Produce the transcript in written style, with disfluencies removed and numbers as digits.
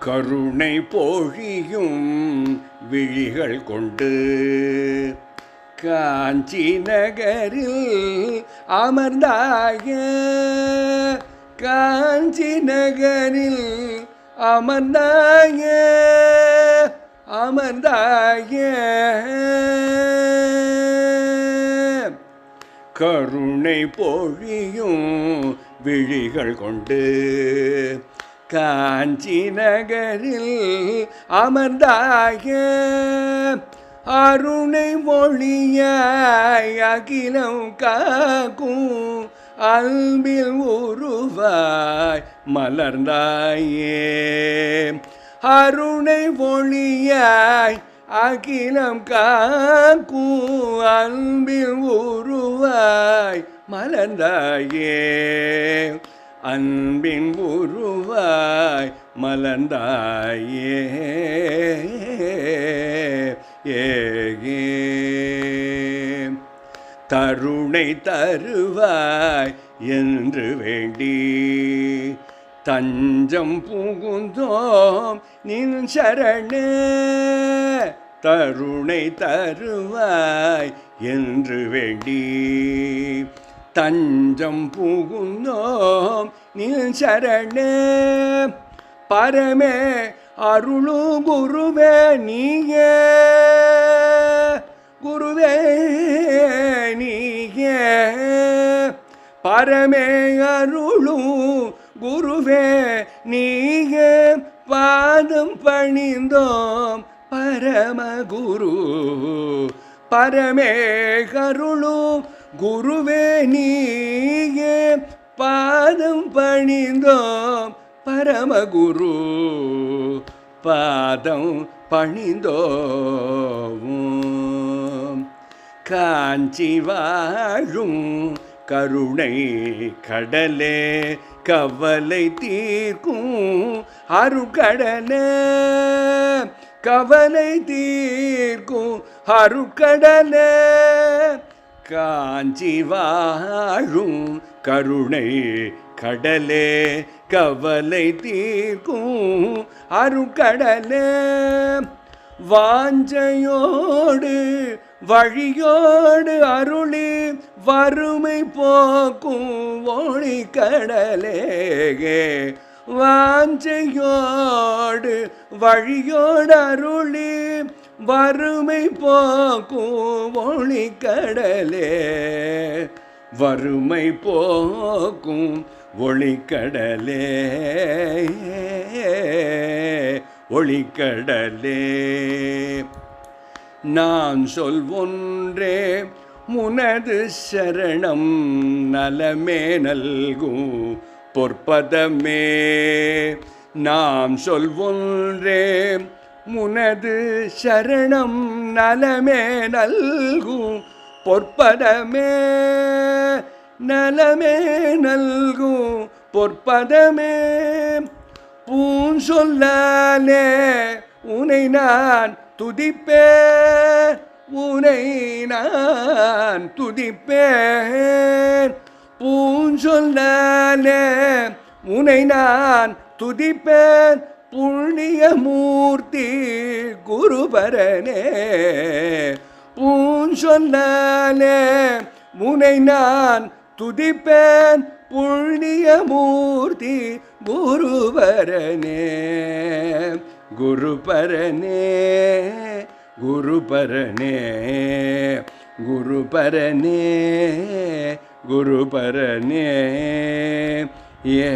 கருணை பொழியும் விழிகள் கொண்டு காஞ்சி நகரில் அமர்ந்தாய, காஞ்சி நகரில் அமர்ந்தாய, அமர்ந்தாய. கருணை பொழியும் விழிகள் கொண்டு காஞ்சி நகரில் அமர்ந்தாய, அருணை ஒளியாய் அகிலம் காக்கும் அன்பில் உருவாய் மலர்ந்தாயே. அருணை ஒளியாய் அகிலம் காக்கும் அன்பில் உருவாய் மலர்ந்தாயே, அன்பின் உருவாய் மலர்ந்தாயே. தருணை தருவாய் என்று வேண்டி தஞ்சம் புகுந்தோம் நின் சரணே. தருணை தருவாய் என்று வேண்டி தஞ்சம் புகுந்தோம் நின் சரணே. பரமே அருளு குருவே நீயே, குருவே நீயே. பரமே அருளும் குருவே நீயே, பாதம் பணிந்தோம் பரமகுரு. பரமே அருளும் குருவே நீயே, பாதம் பணிந்தோம் பரமகுரு. பாதம் பணிந்தோம். காஞ்சி வாழும் கருணை கடலே, கவலை தீர்க்கும் அருட்கடலே. கவலை தீர்க்கும் அருட்கடலே. காஞ்சி வாழும் கருணை கடலே, கவலை தீர்க்கும் அருட்கடலே. வாஞ்சையோடு வழியோடு அருளி வறுமை போக்கும் ஒளிக்கடலே. வாஞ்சையோடு வழியோடு அருளி வறுமை போக்கும் ஒளிக்கடலே. வறுமை போக்கும் ஒளிக்கடலே, ஒளிக்கடலே. நான் சொல்வொன்றே முனது சரணம், நலமே நல்கும் பொற்பதமே. நாம் சொல்வொன்றே முனது சரணம், நலமே நல்கும் பொற்பதமே. நலமே நல்கும் பொற்பதமே. பூன் சொல்லாலே உனை நான் துதிப்பேன், உனை நான் துதிப்பேன். பூன் சொல்லாலே உனை நான் துதிப்பேன், புண்ணியமூர்த்தி குருபரனே. பூன் சொல்லாலே உனை நான் துதிப்பேன், புண்ணியமூர்த்தி குருபரனே. குருபரனே, குருபரனே, குருபரனே, குருபரனே. ஏ